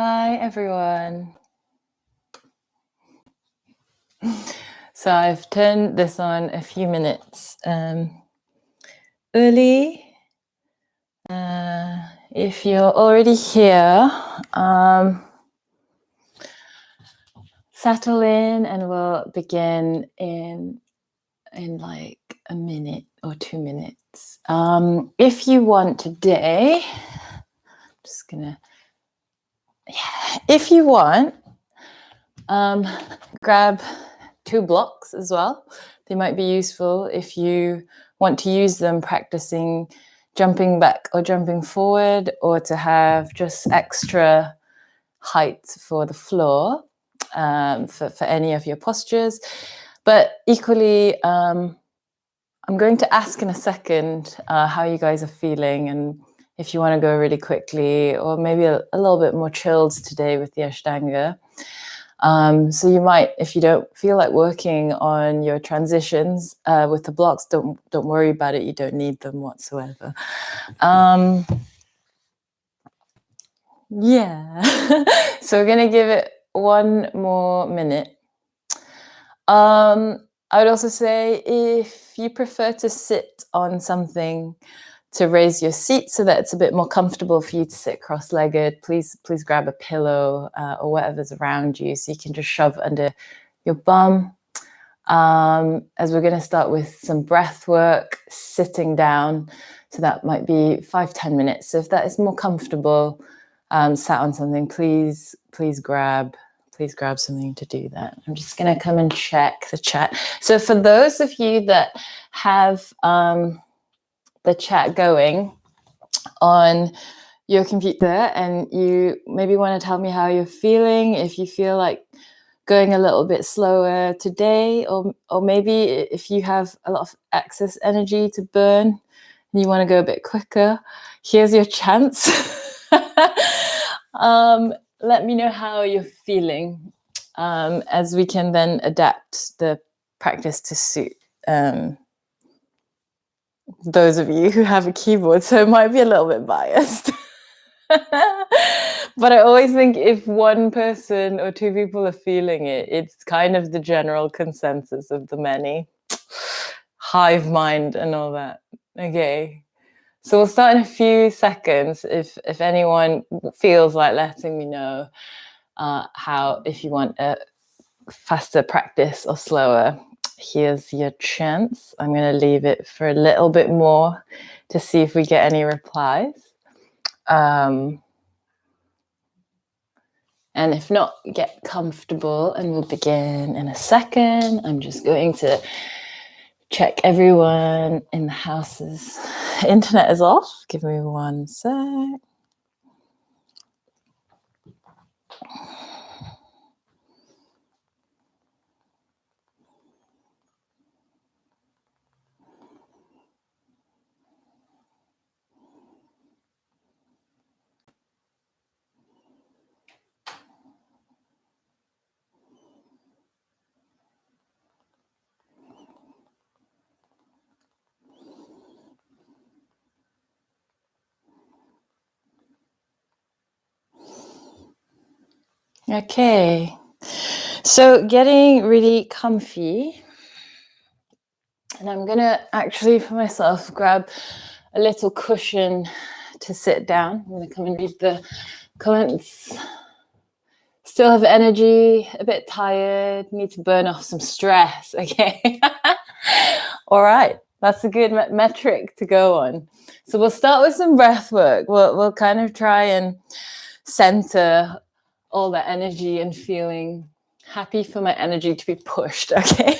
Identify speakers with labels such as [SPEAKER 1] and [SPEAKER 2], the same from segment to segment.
[SPEAKER 1] Hi, everyone. So I've turned this on a few minutes early. If you're already here, settle in and we'll begin in like a minute or 2 minutes. If you want today, just gonna, if you want, grab 2 blocks as well. They might be useful if you want to use them practicing jumping back or jumping forward, or to have just extra height for the floor for any of your postures. But equally, I'm going to ask in a second how you guys are feeling, and if you want to go really quickly or maybe a little bit more chilled today with the Ashtanga. So you might, if you don't feel like working on your transitions with the blocks, don't worry about it. You don't need them whatsoever. Yeah. So we're going to give it 1 more minute. I would also say, if you prefer to sit on something, to raise your seat so that it's a bit more comfortable for you to sit cross-legged, please grab a pillow or whatever's around you, so you can just shove under your bum. As we're going to start with some breath work, sitting down, so that might be 5-10 minutes. So if that is more comfortable, sat on something, please grab something to do that. I'm just going to come and check the chat. So for those of you that have the chat going on your computer, and you maybe want to tell me how you're feeling, if you feel like going a little bit slower today, or maybe if you have a lot of excess energy to burn and you want to go a bit quicker, here's your chance. Let me know how you're feeling, as we can then adapt the practice to suit those of you who have a keyboard, so it might be a little bit biased. But I always think if 1 person or 2 people are feeling it, it's kind of the general consensus of the many. Hive mind and all that. Okay. So we'll start in a few seconds. If anyone feels like letting me know how, if you want a faster practice or slower, here's your chance. I'm going to leave it for a little bit more to see if we get any replies. And if not, get comfortable and we'll begin in a second. I'm just going to check everyone in the house's internet is off. Give me 1 sec. Okay, so getting really comfy, and I'm gonna actually for myself grab a little cushion to sit down. I'm gonna come and read the comments. Still have energy, a bit tired, need to burn off some stress. Okay. All right, that's a good metric to go on. So we'll start with some breath work. We'll kind of try and center all that energy and feeling happy for my energy to be pushed. Okay.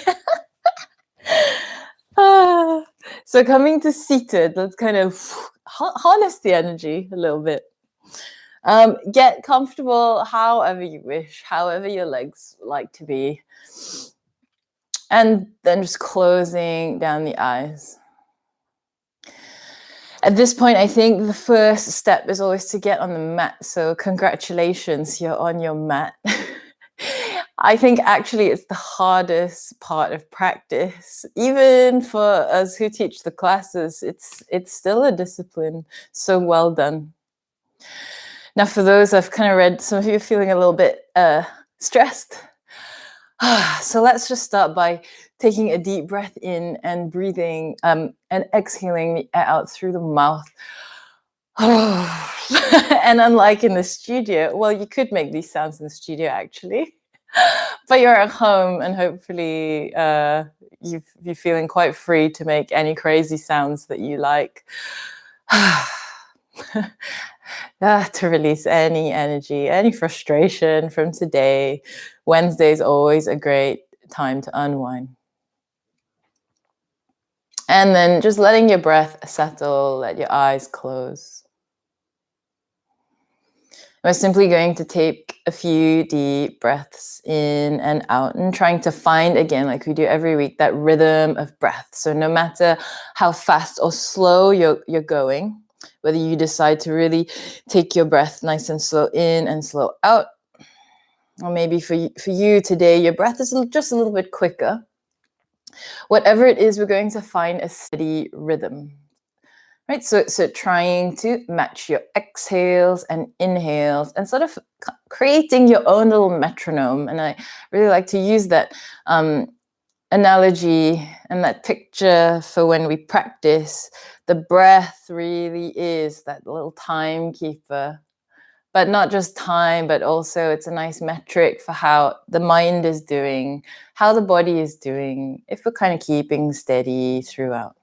[SPEAKER 1] So coming to seated, let's kind of harness the energy a little bit. Get comfortable however you wish, however your legs like to be. And then just closing down the eyes. At this point, I think the first step is always to get on the mat. So congratulations, you're on your mat. I think actually it's the hardest part of practice. Even for us who teach the classes, it's still a discipline. So well done. Now, for those, I've kind of read some of you feeling a little bit stressed. So let's just start by taking a deep breath in and breathing and exhaling the air out through the mouth. And unlike in the studio, well, you could make these sounds in the studio actually, but you're at home and hopefully you're feeling quite free to make any crazy sounds that you like. To release any energy, any frustration from today. Wednesday is always a great time to unwind. And then just letting your breath settle, let your eyes close. We're simply going to take a few deep breaths in and out and trying to find, again, like we do every week, that rhythm of breath. So no matter how fast or slow you're going, whether you decide to really take your breath nice and slow in and slow out, or maybe for you today, your breath is just a little bit quicker. Whatever it is, we're going to find a steady rhythm. Right, so trying to match your exhales and inhales and sort of creating your own little metronome. And I really like to use that analogy and that picture for when we practice. The breath really is that little timekeeper, but not just time, but also it's a nice metric for how the mind is doing, how the body is doing, if we're kind of keeping steady throughout.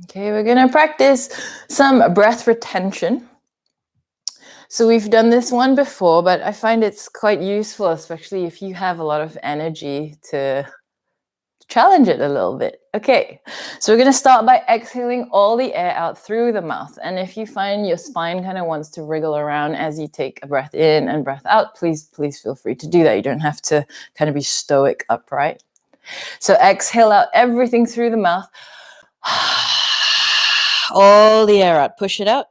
[SPEAKER 1] Okay, we're going to practice some breath retention. So we've done this one before, but I find it's quite useful, especially if you have a lot of energy to challenge it a little bit. Okay, so we're going to start by exhaling all the air out through the mouth. And if you find your spine kind of wants to wriggle around as you take a breath in and breath out, please feel free to do that. You don't have to kind of be stoic upright. So exhale out everything through the mouth. All the air out. Push it out.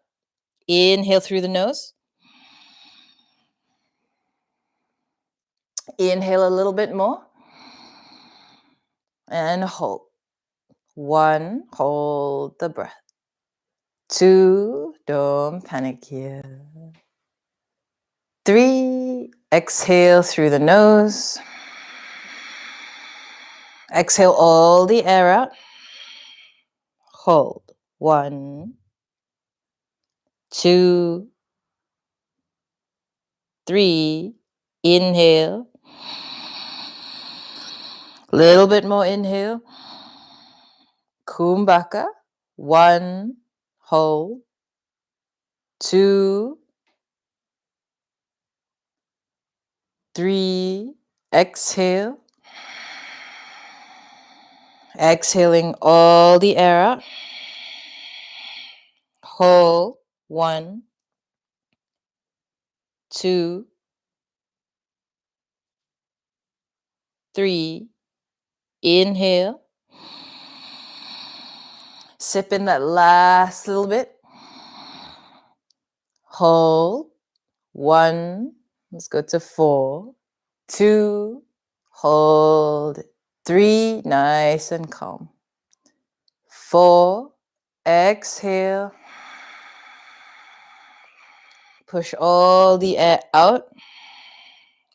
[SPEAKER 1] Inhale through the nose. Inhale a little bit more. And hold. 1, hold the breath. 2, don't panic here. 3, exhale through the nose. Exhale all the air out. Hold. 1, 2, 3. Inhale. Little bit more inhale. Kumbhaka. 1, hold. 2, 3, exhale. Exhaling all the air out. Hold. 1, 2, 3. Inhale. Sip in that last little bit. Hold. 1. Let's go to 4. 2. Hold. 3. Nice and calm. 4. Exhale. Push all the air out.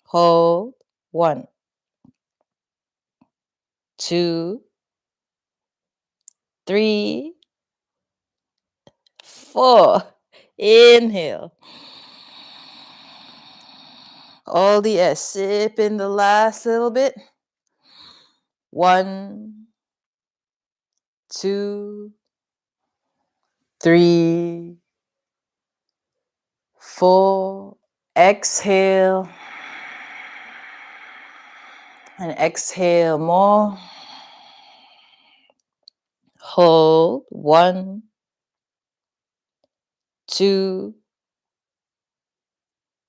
[SPEAKER 1] Hold. 1, 2, 3, 4. Inhale. All the air. Sip in the last little bit. 1, 2, 3, 4. Exhale. And exhale more. Hold. 1, 2,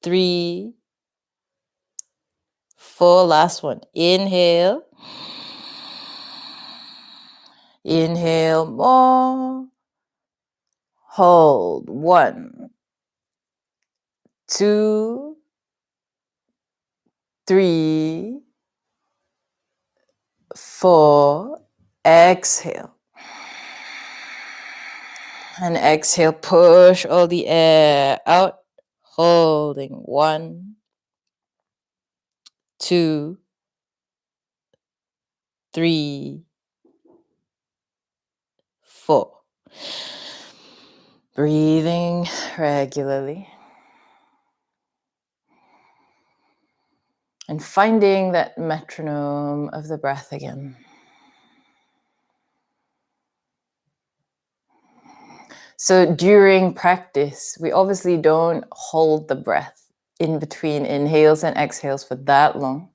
[SPEAKER 1] 3, 4. Last one. Inhale. Inhale more. Hold. 1, 2, 3, 4. Exhale. And exhale, push all the air out, holding 1, 2, 3, 4. Breathing regularly. And finding that metronome of the breath again. So during practice, we obviously don't hold the breath in between inhales and exhales for that long.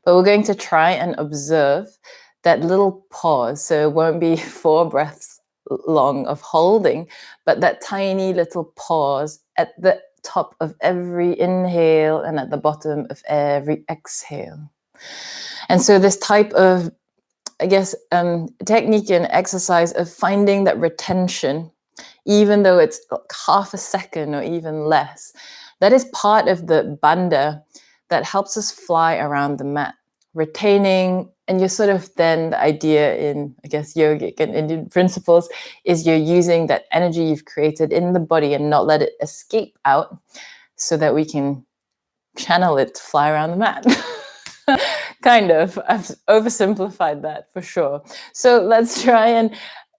[SPEAKER 1] But we're going to try and observe that little pause. So it won't be 4 breaths long of holding, but that tiny little pause at the top of every inhale and at the bottom of every exhale. And so this type of, I guess, technique and exercise of finding that retention, even though it's like half a second or even less, that is part of the bandha that helps us fly around the mat, retaining. And you're sort of then, the idea in, I guess, yogic and Indian principles is you're using that energy you've created in the body and not let it escape out so that we can channel it to fly around the mat. Kind of. I've oversimplified that for sure. So let's try and,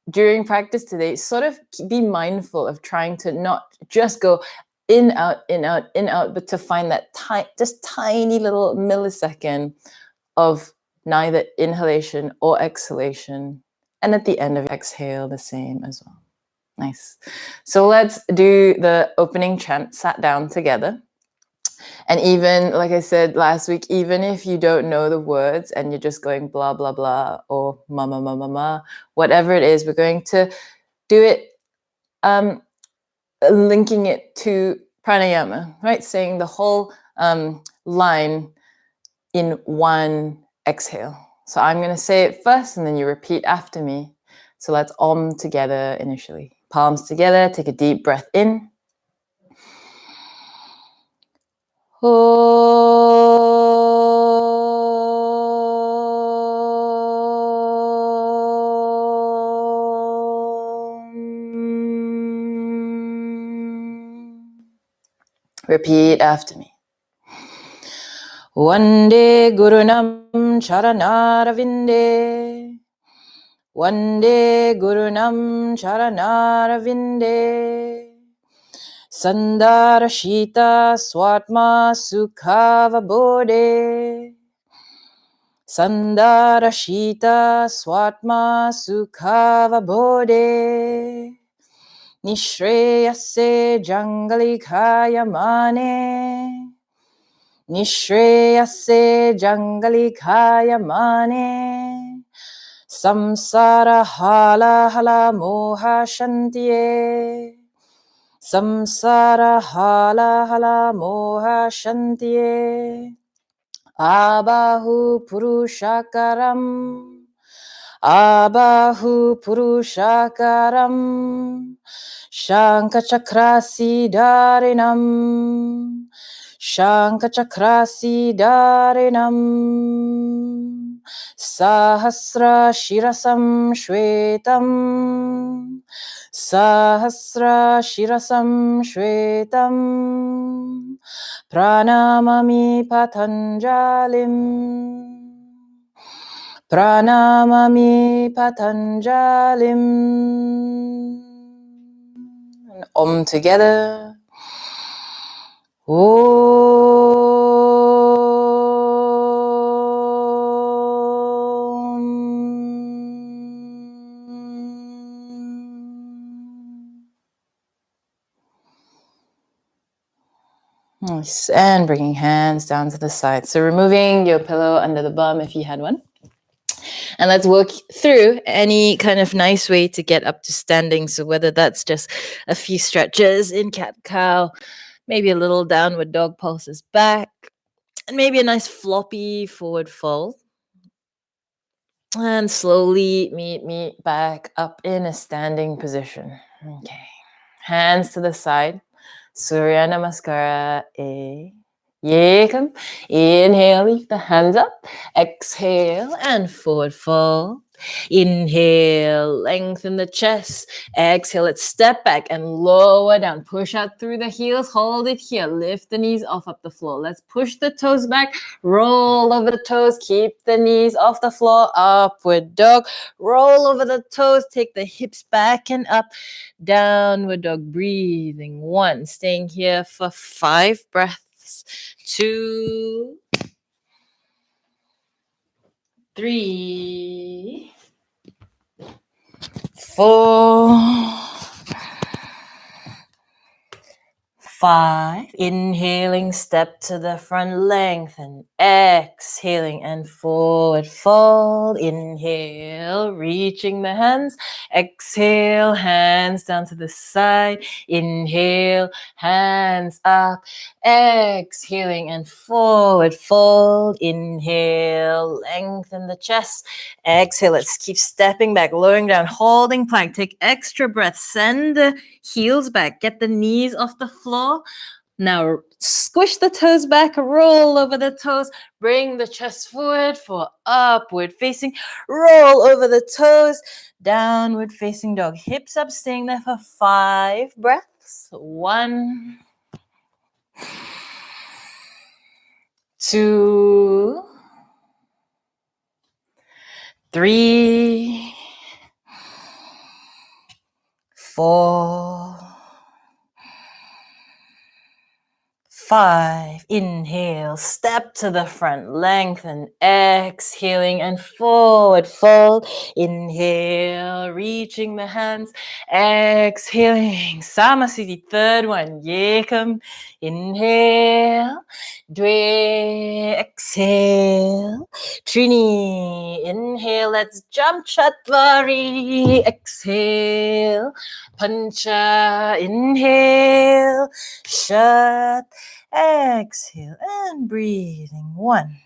[SPEAKER 1] during practice today, sort of be mindful of trying to not just go in, out, in, out, in, out, but to find that just tiny little millisecond of neither inhalation or exhalation. And at the end of exhale, the same as well. Nice. So let's do the opening chant, sat down together. And even, like I said last week, even if you don't know the words and you're just going blah, blah, blah, or ma, ma, ma, ma, ma, whatever it is, we're going to do it linking it to pranayama, right? Saying the whole line in one exhale. So I'm going to say it first and then you repeat after me. So let's Om together initially. Palms together, take a deep breath in. Repeat after me. Vande Gurunam Charanaravinde. Vande Gurunam Charanaravinde. Sandarashita Swatma Sukhava Bodhe. Sandarashita Swatma Sukhava Bodhe. Nishreyase Jangalikaya Mane. Nishreyase Jangalikaya Mane. Samsara Hala Hala Moha Shantiye. Samsara Hala Hala Moha Shantiye. Abahu Purushakaram. Abahu Purushakaram. Shankachakrasi Dharinam. Shankachakrasi Dharinam. Sahasra Shirasam Shvetam. Sahasra Shirasam Shvetam. Pranamami Patanjalim. Pranamami Patanjalim. And Om together. Nice. And bringing hands down to the side. So removing your pillow under the bum if you had one. And let's work through any kind of nice way to get up to standing. So whether that's just a few stretches in cat-cow, maybe a little downward dog pulses back, and maybe a nice floppy forward fold. And slowly meet back up in a standing position. Okay. Hands to the side. Surya Namaskara. Yekam. Inhale, lift the hands up. Exhale and forward fold. Inhale, lengthen the chest. Exhale, let's step back and lower down. Push out through the heels. Hold it here. Lift the knees off up the floor. Let's push the toes back. Roll over the toes. Keep the knees off the floor. Upward dog. Roll over the toes. Take the hips back and up. Downward dog. Breathing. 1. Staying here for 5 breaths. 2, 3, 4, 5. Inhaling, step to the front, lengthen. Exhaling and forward fold. Inhale, reaching the hands. Exhale, hands down to the side. Inhale, hands up. Exhaling and forward fold. Inhale, lengthen the chest. Exhale, let's keep stepping back, lowering down, holding plank. Take extra breath. Send the heels back. Get the knees off the floor. Now squish the toes back, roll over the toes, bring the chest forward for upward facing, roll over the toes, downward facing dog. Hips up, staying there for 5 breaths. 1, 2, 3, 4, 5. Inhale, step to the front, lengthen, exhaling and forward fold. Inhale, reaching the hands, exhaling, Samasthiti. 3rd one, Yekam. Inhale, Dwe, exhale, Trini. Inhale, let's jump, Chatvari. Exhale, Pancha. Inhale, Shat. Exhale and breathing. 1,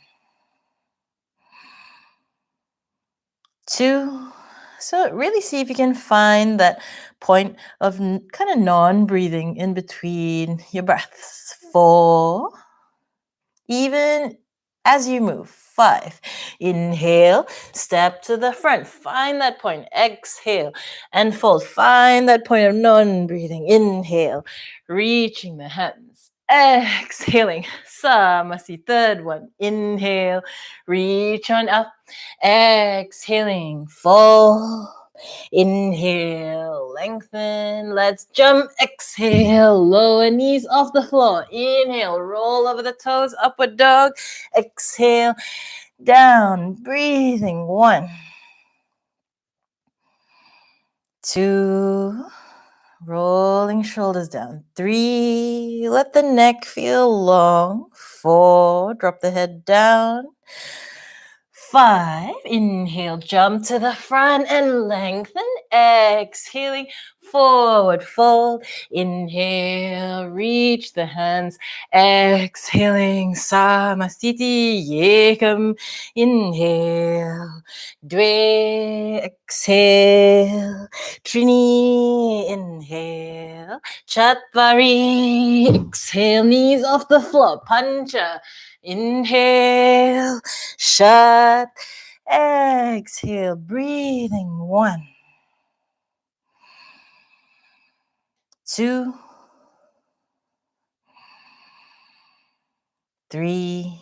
[SPEAKER 1] 2. So really see if you can find that point of kind of non-breathing in between your breaths. 4. Even as you move. 5. Inhale, step to the front. Find that point. Exhale and fold. Find that point of non-breathing. Inhale, reaching the hands. Exhaling, Samasthiti. 3rd one. Inhale, reach on up. Exhaling, fold. Inhale, lengthen. Let's jump. Exhale, lower knees off the floor. Inhale, roll over the toes, upward dog. Exhale, down, breathing. 1, 2, rolling shoulders down. 3, let the neck feel long. 4, drop the head down. 5, inhale, jump to the front and lengthen. Exhaling, forward fold. Inhale, reach the hands. Exhaling, Samasthiti. Yekam. Inhale, Dwe. Exhale, Trini. Inhale, Chatvari. Exhale, knees off the floor. Pancha. Inhale, Shat. Exhale, breathing. 1, 2, 3,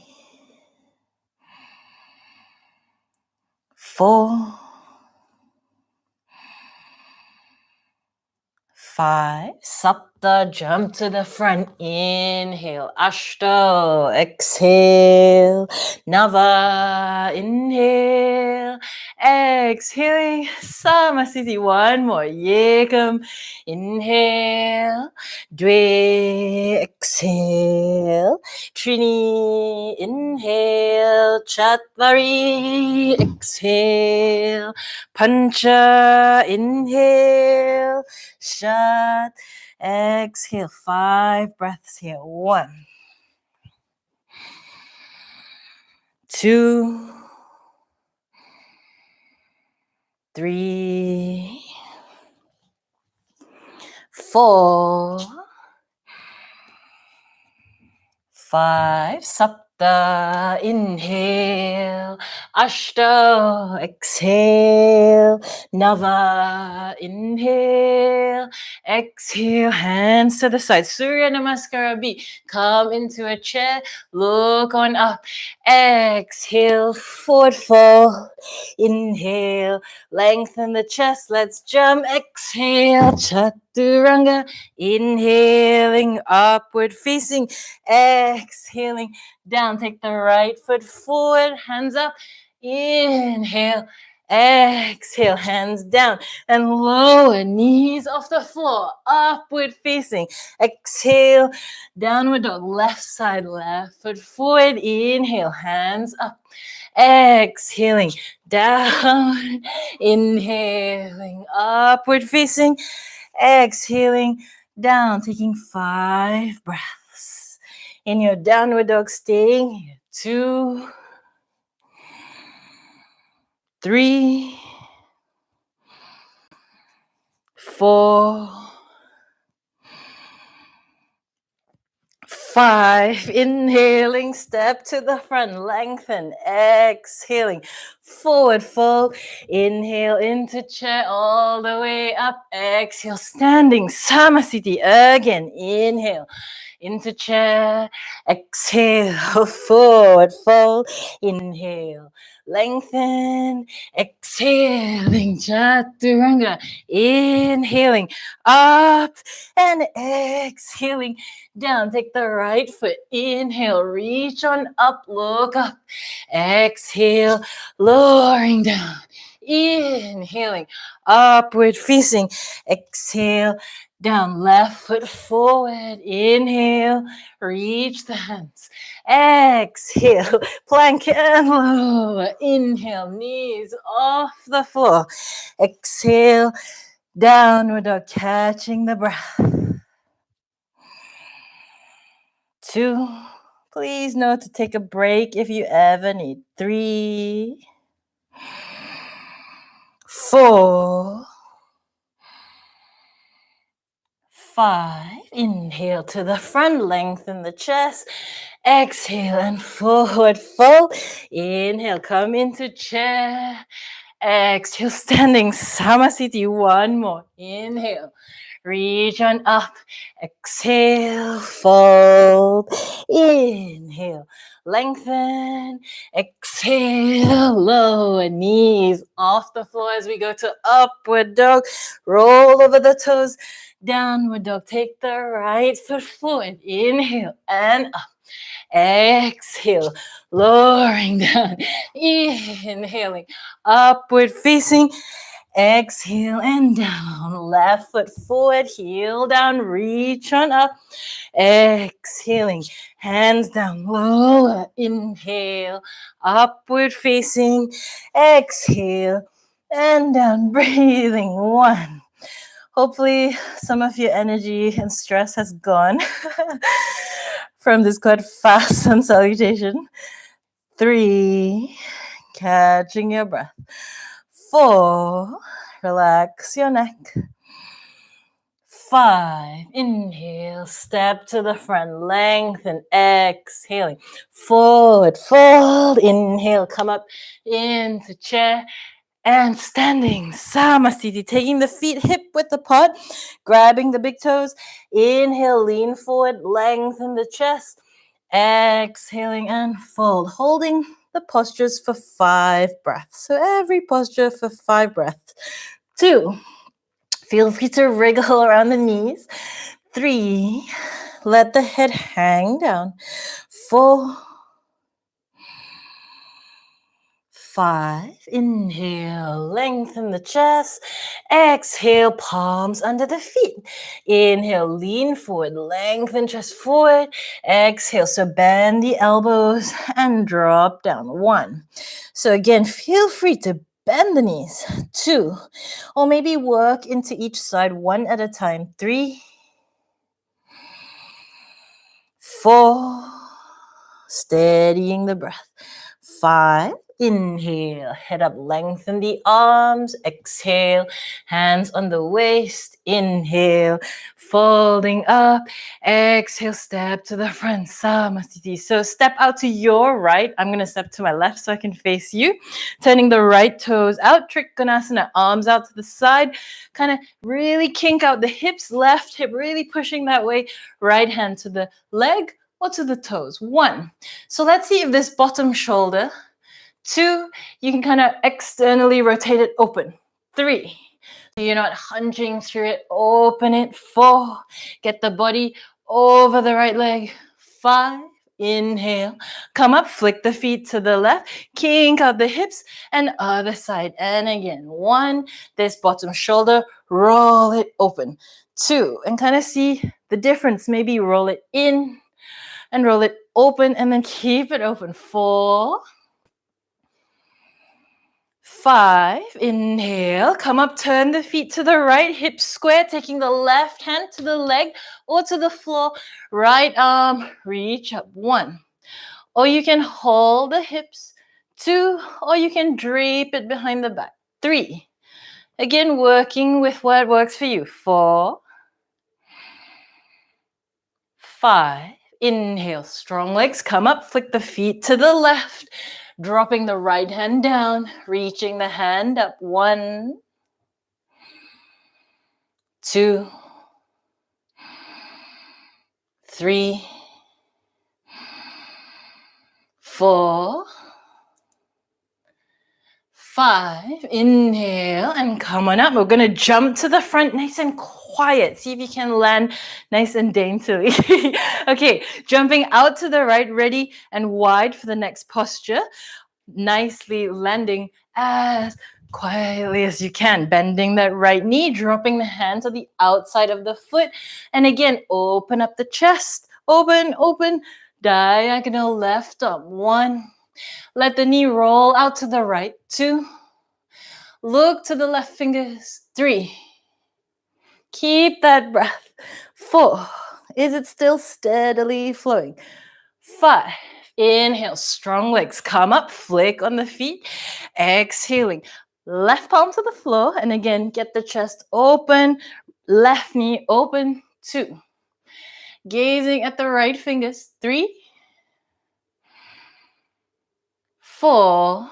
[SPEAKER 1] 4, 5. Sapta, jump to the front. Inhale, Ashto. Exhale, Nava. Inhale, exhaling, Samasthiti. 1 more. Yekam. Inhale, Dwe. Exhale, Trini. Inhale, Chatvari. Exhale, Pancha. Inhale, Shat. Exhale. 5 breaths here. 1, 2, 3, 4, 5. Sapta. Sapta, inhale. Ashta, exhale. Nava, inhale. Exhale, hands to the side. Surya Namaskara B. Come into a chair, look on up. Exhale, forward fold. Inhale, lengthen the chest. Let's jump. Exhale, chaturanga. Inhaling, upward facing. Exhaling, down. Take the right foot forward, hands up. Inhale, exhale, hands down and lower, knees off the floor, upward facing. Exhale, downward dog, left side, left foot forward. Inhale, hands up. Exhaling, down. Inhaling, upward facing. Exhaling, down, taking 5 breaths. In your downward dog, staying here. 2, 3, 4, 5. Inhaling, step to the front, lengthen. Exhaling, forward fold. Inhale into chair all the way up. Exhale, standing Samasthiti again. Inhale into chair. Exhale, forward fold. Inhale, lengthen. Exhaling, chaturanga. Inhaling, up and exhaling, down. Take the right foot. Inhale, reach on up, look up. Exhale, lowering down. Inhaling, upward facing. Exhale, down. Left foot forward. Inhale, reach the hands. Exhale, plank and lower. Inhale, knees off the floor. Exhale, downward dog, catching the breath. 2. Please know to take a break if you ever need. 3, 4, 5. Inhale to the front, lengthen the chest. Exhale and forward fold. Inhale, come into chair. Exhale, standing Samasthiti. 1 more. Inhale. Reach on up. Exhale, fold. Inhale, lengthen. Exhale, lower, knees off the floor as we go to upward dog. Roll over the toes. Downward dog. Take the right foot forward. Inhale and up. Exhale, lowering down. Inhaling, upward facing. Exhale and down. Left foot forward, heel down, reach on up. Exhaling, hands down, lower. Inhale, upward facing. Exhale and down, breathing. 1. Hopefully some of your energy and stress has gone from this quite fast sun salutation. 3, catching your breath. 4, relax your neck. 5, inhale, step to the front, lengthen, exhaling, forward fold, inhale, come up into chair, and standing Samasthiti, taking the feet hip width apart, grabbing the big toes, inhale, lean forward, lengthen the chest, exhaling and fold, holding the postures for 5 breaths. So every posture for 5 breaths. 2, feel free to wriggle around the knees. 3, let the head hang down. 4, 5, inhale, lengthen the chest. Exhale, palms under the feet. Inhale, lean forward, lengthen chest forward. Exhale, so bend the elbows and drop down. 1. So again, feel free to bend the knees. 2, or maybe work into each side one at a time. 3, 4, steadying the breath. 5, Inhale, head up, lengthen the arms. Exhale, hands on the waist. Inhale, folding up. Exhale, step to the front. Samasthiti. So step out to your right. I'm going to step to my left so I can face you. Turning the right toes out. Trikonasana, arms out to the side. Kind of really kink out the hips. Left hip really pushing that way. Right hand to the leg or to the toes. 1. So let's see if this bottom shoulder. 2, you can kind of externally rotate it open. 3, so you're not hunching through it, open it. 4, get the body over the right leg. 5, inhale, come up, flick the feet to the left, kink out the hips, and other side. And again, 1, this bottom shoulder, roll it open. 2, and kind of see the difference. Maybe roll it in and roll it open, and then keep it open. 4, 5, inhale, come up, turn the feet to the right, hips square, taking the left hand to the leg or to the floor, right arm, reach up. 1, or you can hold the hips. 2, or you can drape it behind the back. 3, again, working with what works for you. 4, 5, inhale, strong legs, come up, flick the feet to the left, dropping the right hand down, reaching the hand up. 1, 2, 3, 4, 5. Inhale and come on up. We're going to jump to the front nice and quiet. See if you can land nice and daintily. Okay, jumping out to the right, ready and wide for the next posture. Nicely landing as quietly as you can. Bending that right knee, dropping the hand to the outside of the foot. And again, open up the chest. Open, open. Diagonal left up. 1. Let the knee roll out to the right. 2. Look to the left fingers. 3. Keep that breath. 4. Is it still steadily flowing? 5. Inhale, strong legs. Come up, flick on the feet. Exhaling. Left palm to the floor. And again, get the chest open. Left knee open. 2. Gazing at the right fingers. 3. 4.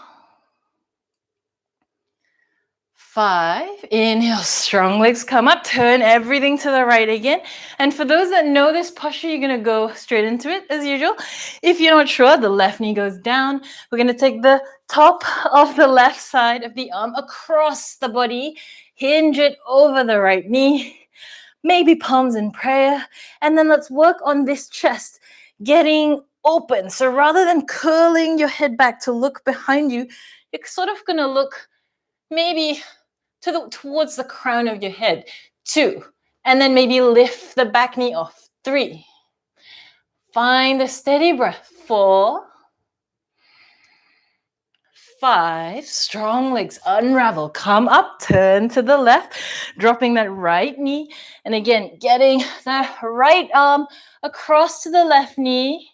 [SPEAKER 1] 5. Inhale, strong legs come up. Turn everything to the right again. And for those that know this posture, you're going to go straight into it as usual. If you're not sure, the left knee goes down. We're going to take the top of the left side of the arm across the body. Hinge it over the right knee. Maybe palms in prayer. And then let's work on this chest, getting open. So rather than curling your head back to look behind you, you're sort of going to look maybe towards the crown of your head. 2, and then maybe lift the back knee off. 3, find a steady breath. 4, 5, strong legs, unravel, come up, turn to the left, dropping that right knee, and again, getting the right arm across to the left knee.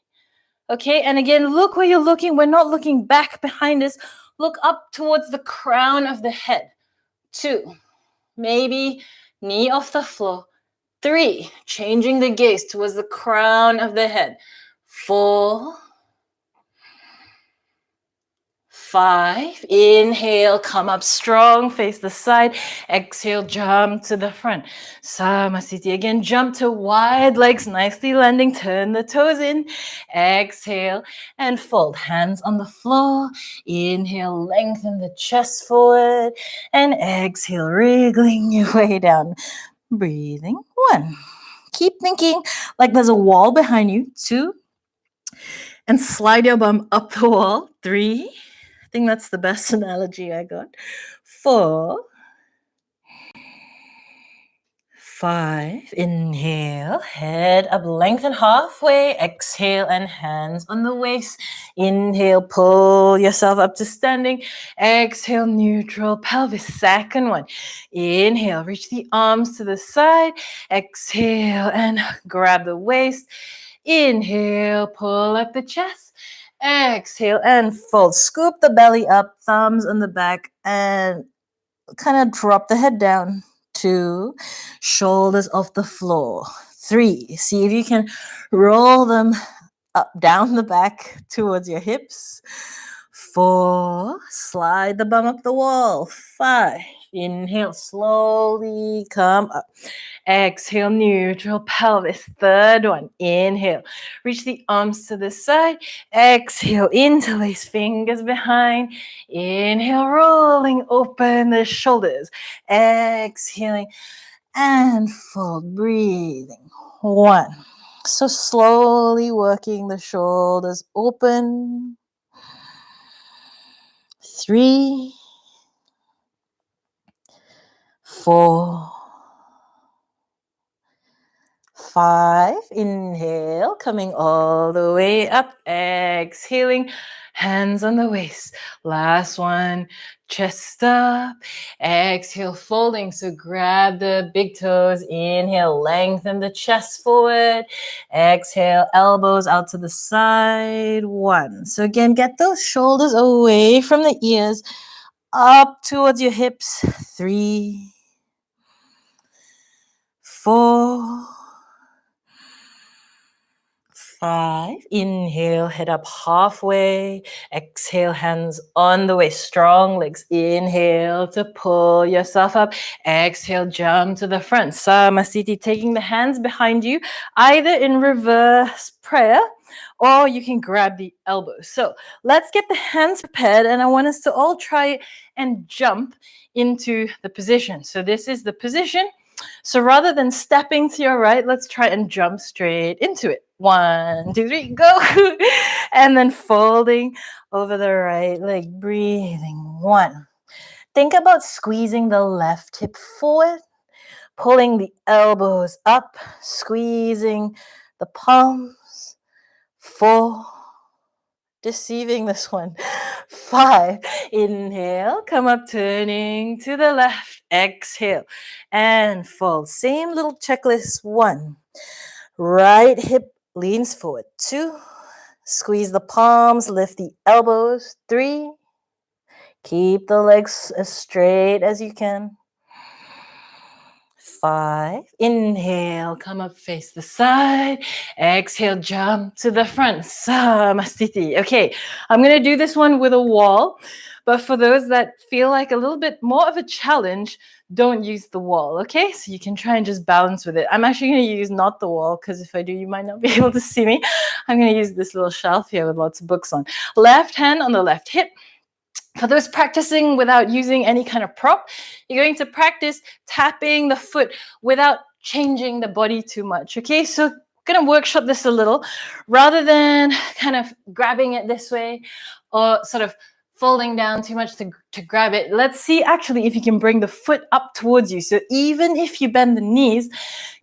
[SPEAKER 1] Okay, and again, look where you're looking. We're not looking back behind us. Look up towards the crown of the head. 2, maybe knee off the floor. 3, changing the gaze towards the crown of the head. 4, 5, inhale, come up strong, face the side. Exhale, jump to the front. Samasthiti, again, jump to wide legs, nicely landing, turn the toes in. Exhale and fold, hands on the floor. Inhale, lengthen the chest forward. And exhale, wriggling your way down. Breathing. 1. Keep thinking like there's a wall behind you. 2. And slide your bum up the wall. 3. I think that's the best analogy I got. 4, 5, inhale, head up, lengthen halfway, exhale, and hands on the waist. Inhale, pull yourself up to standing. Exhale, neutral pelvis. Second one. Inhale, reach the arms to the side. Exhale, and grab the waist. Inhale, pull up the chest. Exhale and fold. Scoop the belly up, thumbs on the back, and kind of drop the head down. 2, shoulders off the floor. 3, see if you can roll them up down the back towards your hips. 4, slide the bum up the wall. 5, inhale, slowly come up. Exhale, neutral pelvis. Third one, inhale. Reach the arms to the side. Exhale, interlace fingers behind. Inhale, rolling, open the shoulders. Exhaling and fold, breathing. 1. So slowly working the shoulders open. 3, 4, 5, inhale, coming all the way up, exhaling, hands on the waist. Last one, chest up, exhale, folding, so grab the big toes, inhale, lengthen the chest forward, exhale, elbows out to the side, 1. So again, get those shoulders away from the ears, up towards your hips, 3, 4, 5, inhale, head up halfway, exhale, hands on the way, strong legs, inhale to pull yourself up, exhale, jump to the front, Samasthiti, taking the hands behind you, either in reverse prayer, or you can grab the elbows. So let's get the hands prepared, and I want us to all try and jump into the position. So this is the position. So rather than stepping to your right, let's try and jump straight into it. 1, 2, 3, go. And then folding over the right leg, breathing. 1. Think about squeezing the left hip forward, pulling the elbows up, squeezing the palms. 4, deceiving this one. 5, inhale, come up, turning to the left, exhale, and fold. Same little checklist. 1, right hip leans forward. 2, squeeze the palms, lift the elbows. 3, keep the legs as straight as you can. 5, inhale, come up, face the side. Exhale, jump to the front, Samasthiti. Okay, I'm going to do this one with a wall, but for those that feel like a little bit more of a challenge, don't use the wall, okay? So you can try and just balance with it. I'm actually going to use not the wall, because if I do, you might not be able to see me. I'm going to use this little shelf here with lots of books on. Left hand on the left hip. For those practicing without using any kind of prop, you're going to practice tapping the foot without changing the body too much, okay? So going to workshop this a little. Rather than kind of grabbing it this way or sort of folding down too much to grab it, let's see actually if you can bring the foot up towards you. So even if you bend the knees,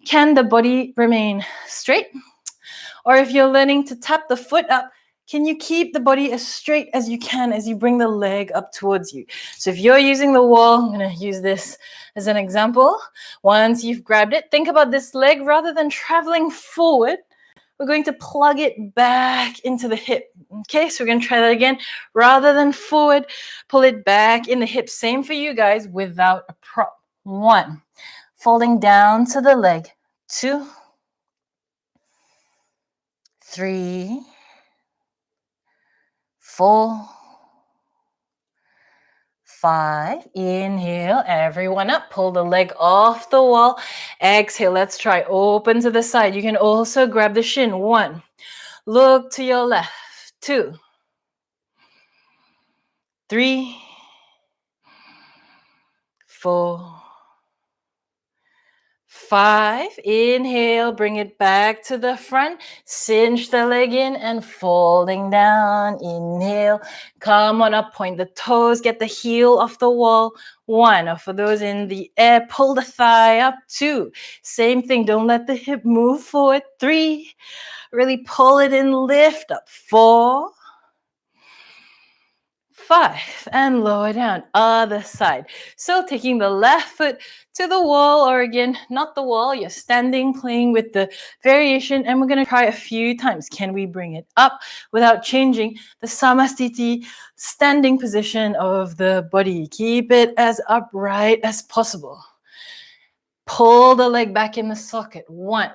[SPEAKER 1] can the body remain straight? Or if you're learning to tap the foot up, can you keep the body as straight as you can as you bring the leg up towards you? So if you're using the wall, I'm going to use this as an example. Once you've grabbed it, think about this leg. Rather than traveling forward, we're going to plug it back into the hip. Okay, so we're going to try that again. Rather than forward, pull it back in the hip. Same for you guys without a prop. 1, folding down to the leg. 2, 3, 4, 5, inhale, everyone up, pull the leg off the wall, exhale, let's try, open to the side, you can also grab the shin, 1, look to your left, 2, 3, 4, 5, inhale, bring it back to the front, cinch the leg in and folding down, inhale, come on up, point the toes, get the heel off the wall, 1, or for those in the air, pull the thigh up, 2, same thing, don't let the hip move forward, 3, really pull it in, lift up, 4, 5, and lower down, other side. So taking the left foot to the wall, or again, not the wall, you're standing, playing with the variation, and we're gonna try a few times. Can we bring it up without changing the Samastiti standing position of the body? Keep it as upright as possible. Pull the leg back in the socket. 1,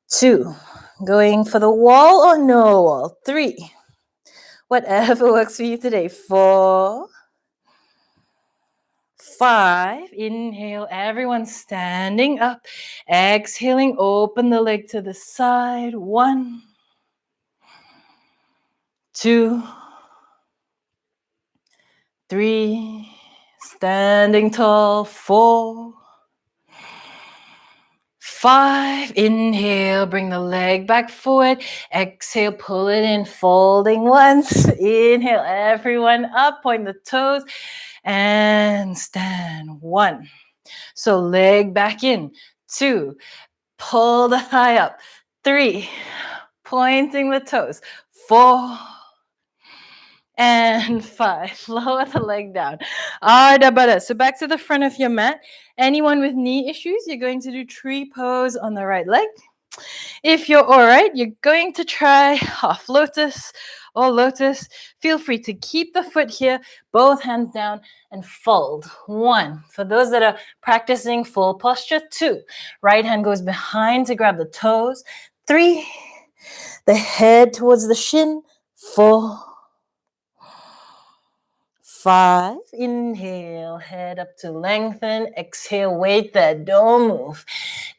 [SPEAKER 1] 2, going for the wall or no wall. 3, whatever works for you today. 4, 5, inhale, everyone standing up. Exhaling, open the leg to the side. 1, 2, 3, standing tall. 4, 5, inhale, bring the leg back forward. Exhale, pull it in, folding once. Inhale, everyone up, point the toes, and stand. 1. So leg back in. 2, pull the thigh up. 3, pointing the toes. 4, and 5. Lower the leg down. Ardha Baddha. So back to the front of your mat. Anyone with knee issues, you're going to do tree pose on the right leg. If you're all right, you're going to try half lotus or lotus. Feel free to keep the foot here, both hands down, and fold. 1. For those that are practicing full posture. 2, right hand goes behind to grab the toes. 3, the head towards the shin. 4, 5, inhale, head up to lengthen. Exhale, weight there, don't move.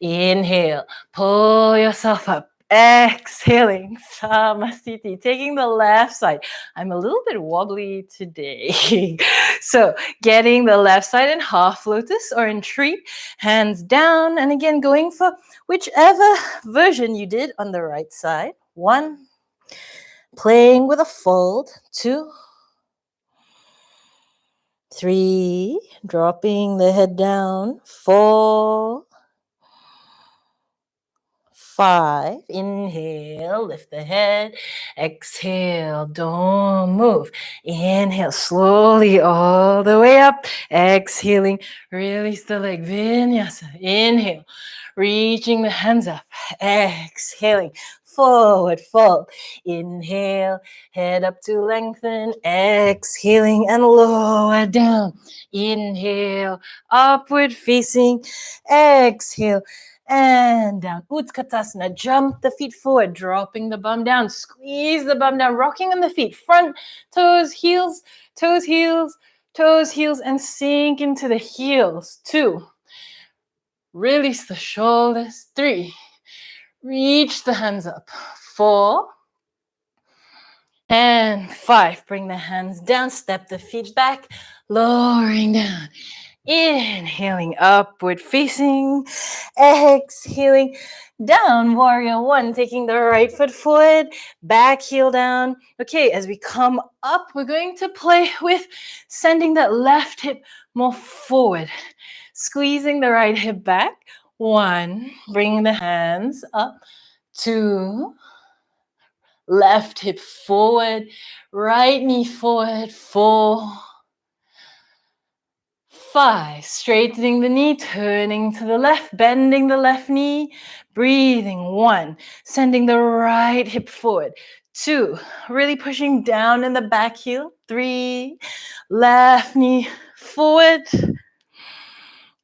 [SPEAKER 1] Inhale, pull yourself up. Exhaling, Samasthiti, taking the left side. I'm a little bit wobbly today. So getting the left side in half lotus or in tree, hands down. And again, going for whichever version you did on the right side. 1, playing with a fold. 2, 3, dropping the head down. 4, 5, inhale, lift the head. Exhale, don't move. Inhale, slowly all the way up. Exhaling, release the leg, vinyasa. Inhale, reaching the hands up. Exhaling, forward fold. Inhale, head up to lengthen. Exhaling and lower down. Inhale, upward facing. Exhale, and down. Utkatasana. Jump the feet forward, dropping the bum down. Squeeze the bum down, rocking on the feet. Front, toes, heels, toes, heels, toes, heels, and sink into the heels. 2, release the shoulders. 3, reach the hands up. 4, and 5. Bring the hands down, step the feet back, lowering down. Inhaling, upward facing. Exhaling, down, warrior 1. Taking the right foot forward, back heel down. Okay, as we come up, we're going to play with sending that left hip more forward. Squeezing the right hip back. 1, bring the hands up. 2, left hip forward, right knee forward. 4, 5, straightening the knee, turning to the left, bending the left knee, breathing. 1, sending the right hip forward. 2, really pushing down in the back heel. 3, left knee forward.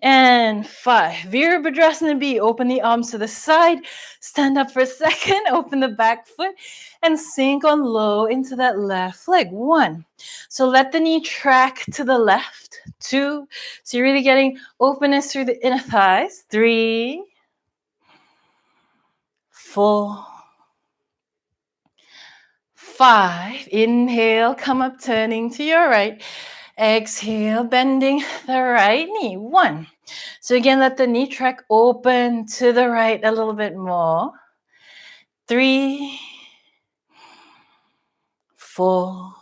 [SPEAKER 1] And 5, Virabhadrasana B, open the arms to the side, stand up for a second, open the back foot, and sink on low into that left leg. 1, so let the knee track to the left. 2, so you're really getting openness through the inner thighs. 3, 4, 5, inhale, come up, turning to your right. Exhale, bending the right knee. 1. So again, let the knee track open to the right a little bit more. 3, 4,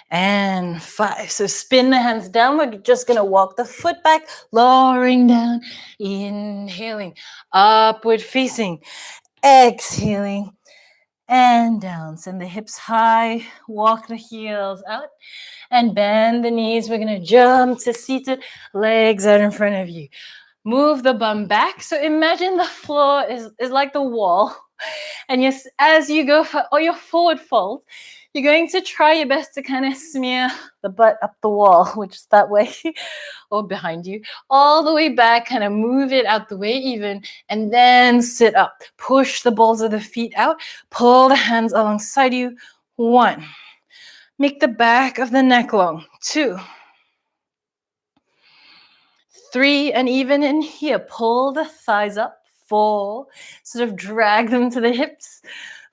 [SPEAKER 1] and 5. So spin the hands down. We're just going to walk the foot back, lowering down, inhaling, upward facing, exhaling, and down. Send the hips high, walk the heels out, and bend the knees. We're gonna jump to seated, legs out in front of you. Move the bum back. So imagine the floor is like the wall. And yes, as you go for your forward fold, you're going to try your best to kind of smear the butt up the wall, which is that way, or behind you, all the way back, kind of move it out the way even, and then sit up. Push the balls of the feet out, pull the hands alongside you. 1. Make the back of the neck long. 2. 3, and even in here, pull the thighs up. 4, sort of drag them to the hips.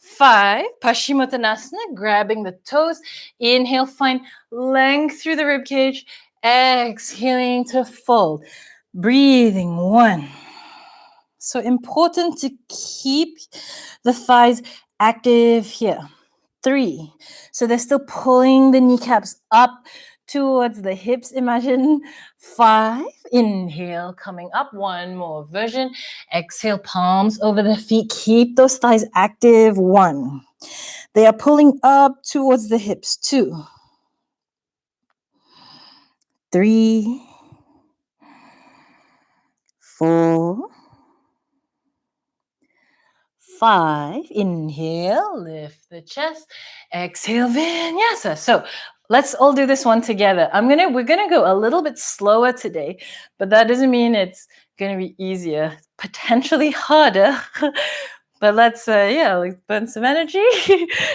[SPEAKER 1] 5, Paschimottanasana, grabbing the toes. Inhale, find length through the rib cage. Exhaling to fold. Breathing. 1. So important to keep the thighs active here. 3, so they're still pulling the kneecaps up towards the hips. Imagine 5, inhale, coming up. 1 more version. Exhale, palms over the feet. Keep those thighs active. 1, they are pulling up towards the hips. 2, 3, 4, 5, inhale, lift the chest, exhale, vinyasa. So let's all do this one together. We're gonna go a little bit slower today, but that doesn't mean it's gonna be easier, potentially harder. But let's burn some energy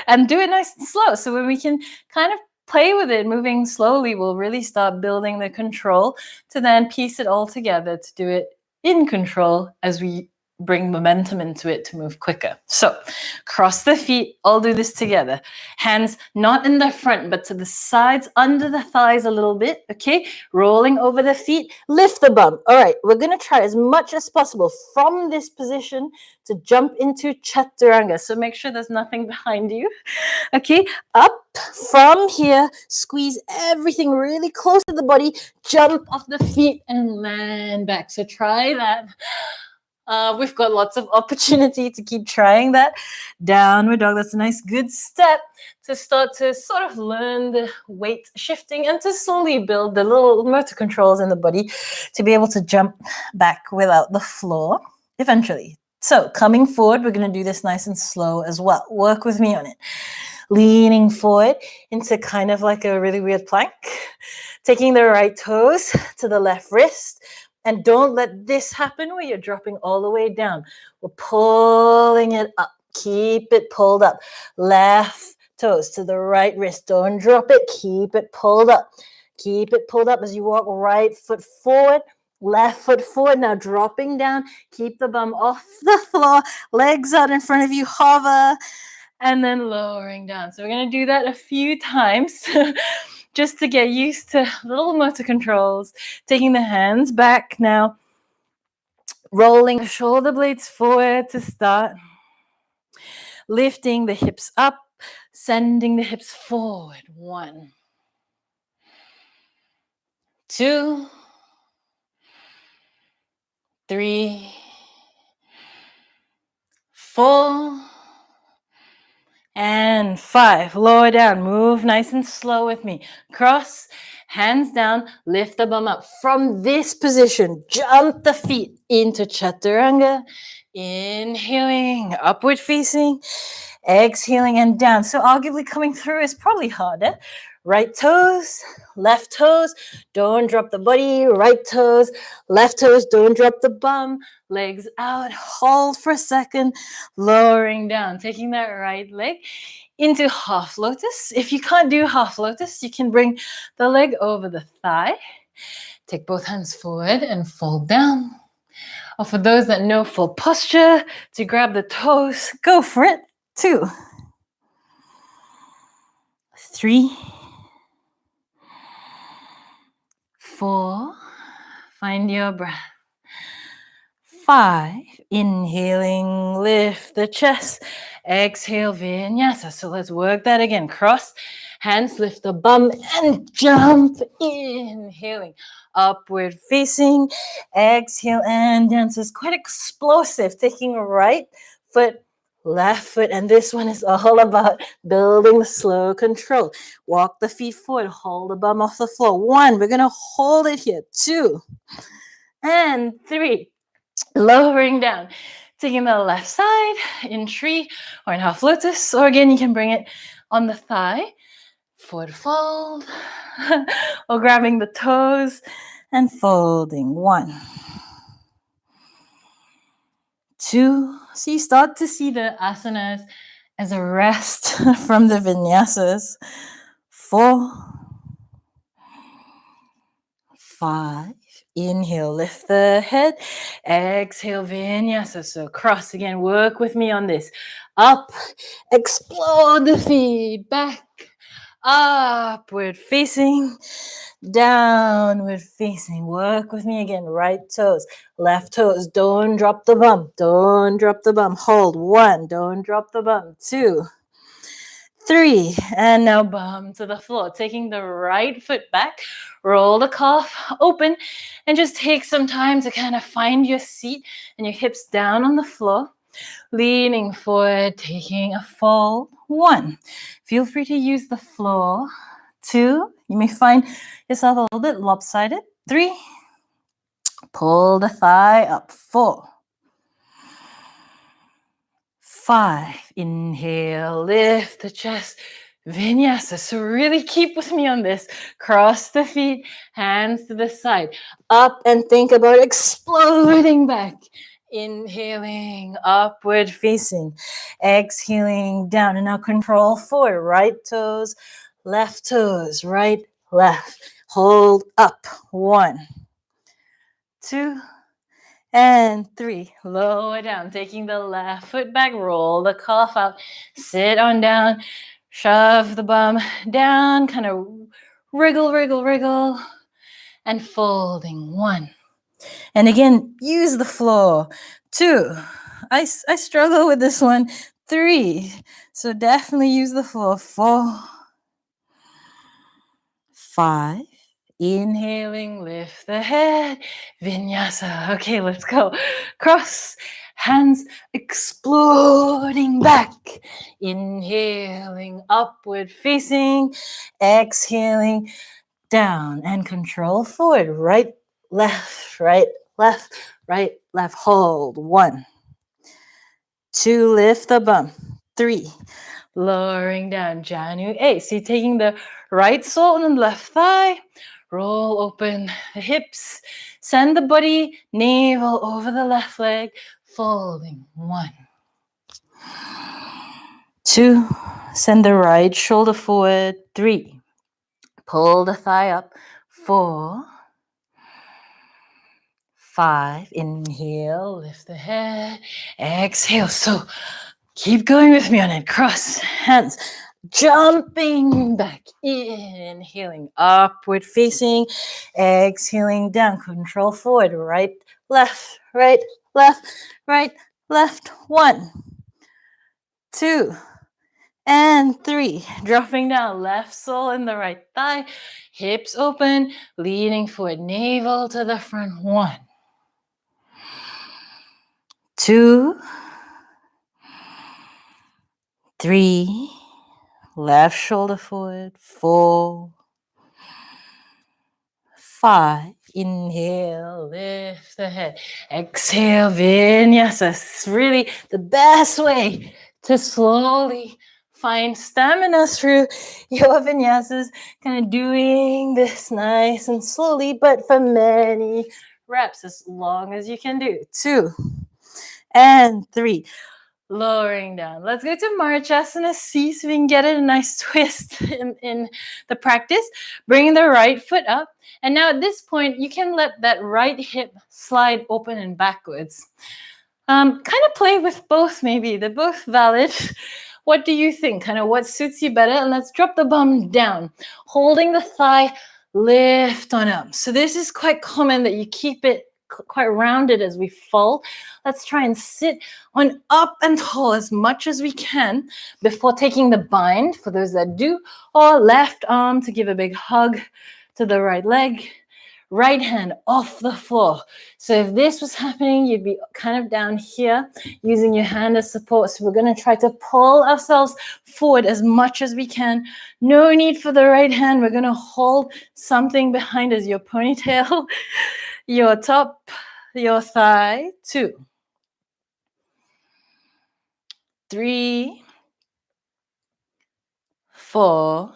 [SPEAKER 1] and do it nice and slow. So when we can kind of play with it, moving slowly, we'll really start building the control to then piece it all together to do it in control as we bring momentum into it to move quicker. So cross the feet, all do this together. Hands not in the front, but to the sides, under the thighs a little bit, okay? Rolling over the feet, lift the bum. All right, we're gonna try as much as possible from this position to jump into Chaturanga. So make sure there's nothing behind you, okay? Up from here, squeeze everything really close to the body, jump off the feet and land back. So try that. We've got lots of opportunity to keep trying that. Downward dog, that's a nice good step to start to sort of learn the weight shifting and to slowly build the little motor controls in the body to be able to jump back without the floor eventually. So coming forward, we're going to do this nice and slow as well. Work with me on it. Leaning forward into kind of like a really weird plank. Taking the right toes to the left wrist. And don't let this happen where you're dropping all the way down. We're pulling it up. Keep it pulled up. Left toes to the right wrist. Don't drop it. Keep it pulled up. Keep it pulled up as you walk. Right foot forward. Left foot forward. Now dropping down. Keep the bum off the floor. Legs out in front of you. Hover. And then lowering down. So we're going to do that a few times. Just to get used to little motor controls, taking the hands back now, rolling the shoulder blades forward to start, lifting the hips up, sending the hips forward. 1, 2, 3, 4, and 5. Lower down. Move nice and slow with me. Cross, hands down, lift the bum up. From this position, jump the feet into Chaturanga. Inhaling, upward facing, exhaling and down. So arguably coming through is probably harder. Right toes, left toes, don't drop the body. Right toes, left toes, don't drop the bum. Legs out, hold for a second, lowering down, taking that right leg into half lotus. If you can't do half lotus, you can bring the leg over the thigh. Take both hands forward and fold down. Or for those that know full posture, to grab the toes, go for it. 2, 3, 4, find your breath. 5, inhaling, lift the chest. Exhale, vinyasa. So let's work that again. Cross, hands, lift the bum and jump. Inhaling, upward facing. Exhale and down. So it's quite explosive. Taking right foot, left foot. And this one is all about building the slow control. Walk the feet forward, hold the bum off the floor. 1, we're going to hold it here. 2, and 3, lowering down. Taking the left side in tree or in half lotus, or again, you can bring it on the thigh, forward fold, or grabbing the toes and folding. 1, 2. So you start to see the asanas as a rest from the vinyasas. 4, 5. Inhale, lift the head. Exhale, vinyasa. So cross again. Work with me on this. Up, explode the feet. Back, upward facing. Downward facing. Work with me again. Right toes, left toes. Don't drop the bum. Don't drop the bum. Hold. 1. Don't drop the bum. 2, 3, and now bum to the floor. Taking the right foot back, roll the calf open, and just take some time to kind of find your seat and your hips down on the floor. Leaning forward, taking a fold. 1, feel free to use the floor. 2, you may find yourself a little bit lopsided. 3, pull the thigh up. 4, 5, inhale, lift the chest, vinyasa. So really keep with me on this. Cross the feet, hands to the side. Up and think about exploding back. Inhaling, upward facing. Exhaling, down. And now control forward. Right toes, left toes, right, left. Hold up. 1, 2, and 3, lower down, taking the left foot back, roll the calf out, sit on down, shove the bum down, kind of wriggle, wriggle, wriggle, and folding. 1. And again, use the floor. 2, I struggle with this one. 3, so definitely use the floor. 4, 5, inhaling, lift the head, vinyasa. Okay, let's go. Cross, hands exploding back. Inhaling, upward facing. Exhaling, down. And control forward. Right, left, right, left, right, left. Hold. 1, 2, lift the bum. 3, lowering down, Janu 8. So you're taking the right sole and the left thigh. Roll open the hips. Send the body, navel over the left leg. Folding. 1, 2, send the right shoulder forward. 3, pull the thigh up. 4, 5, inhale, lift the head. Exhale. So keep going with me on it. Cross hands. Jumping back, inhaling, upward facing, exhaling down, control forward, right, left, right, left, right, left. 1, 2, and 3. Dropping down, left sole in the right thigh, hips open, leaning forward, navel to the front. 1, 2, 3, left shoulder forward. 4, 5, inhale, lift the head. Exhale, vinyasa. It's really the best way to slowly find stamina through your vinyasas. Kind of doing this nice and slowly, but for many reps, as long as you can do. 2, and 3. Lowering down. Let's go to Marchasana C so we can get it a nice twist in the practice. Bring the right foot up. And now at this point, you can let that right hip slide open and backwards. Kind of play with both maybe. They're both valid. What do you think? Kind of what suits you better? And let's drop the bum down. Holding the thigh, lift on up. So this is quite common that you keep it quite rounded as we fall. Let's try and sit on up and tall as much as we can before taking the bind, for those that do, or left arm to give a big hug to the right leg. right hand off the floor. So if this was happening, you'd be kind of down here using your hand as support. So we're going to try to pull ourselves forward as much as we can. No need for the right hand. We're going to hold something behind us, your ponytail, your top, your thigh. 2, 3, 4,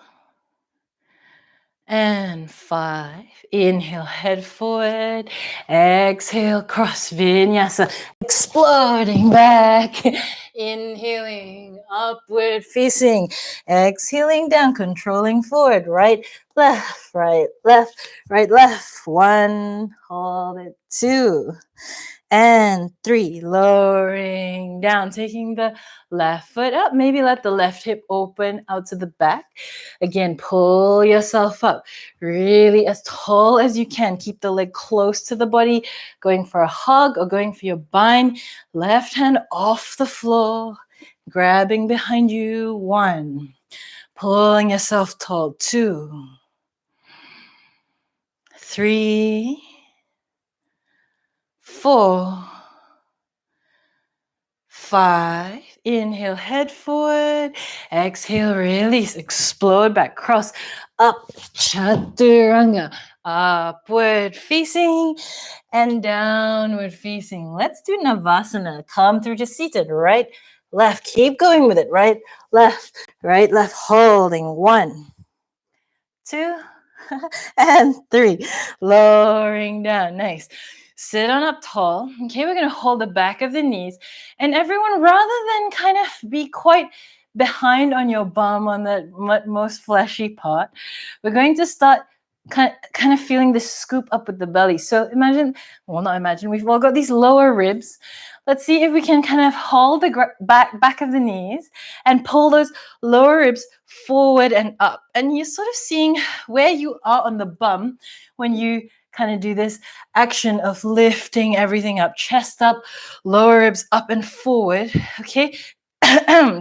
[SPEAKER 1] and 5. Inhale, head forward. Exhale, cross vinyasa. Exploding back. Inhaling, upward facing. Exhaling down, controlling forward. Right, left, right, left, right, left. 1, hold it. 2. And 3, lowering down, taking the left foot up. Maybe let the left hip open out to the back. Again, pull yourself up really as tall as you can. Keep the leg close to the body, going for a hug or going for your bind. Left hand off the floor, grabbing behind you. 1, pulling yourself tall. 2, 3, 4, 5. Inhale, head forward. Exhale, release. Explode back. Cross up. Chaturanga. Upward facing and downward facing. Let's do Navasana. Come through to seated. Right, left. Keep going with it. Right, left. Holding. 1, 2, and 3. Lowering down. Nice. Sit on up tall. Okay, we're going to hold the back of the knees. And everyone, rather than kind of be quite behind on your bum on that most fleshy part, we're going to start kind of feeling this scoop up with the belly. So not imagine, we've all got these lower ribs. Let's see if we can kind of hold the back of the knees and pull those lower ribs forward and up. And you're sort of seeing where you are on the bum when you kind of do this action of lifting everything up, chest up, lower ribs up and forward. Okay,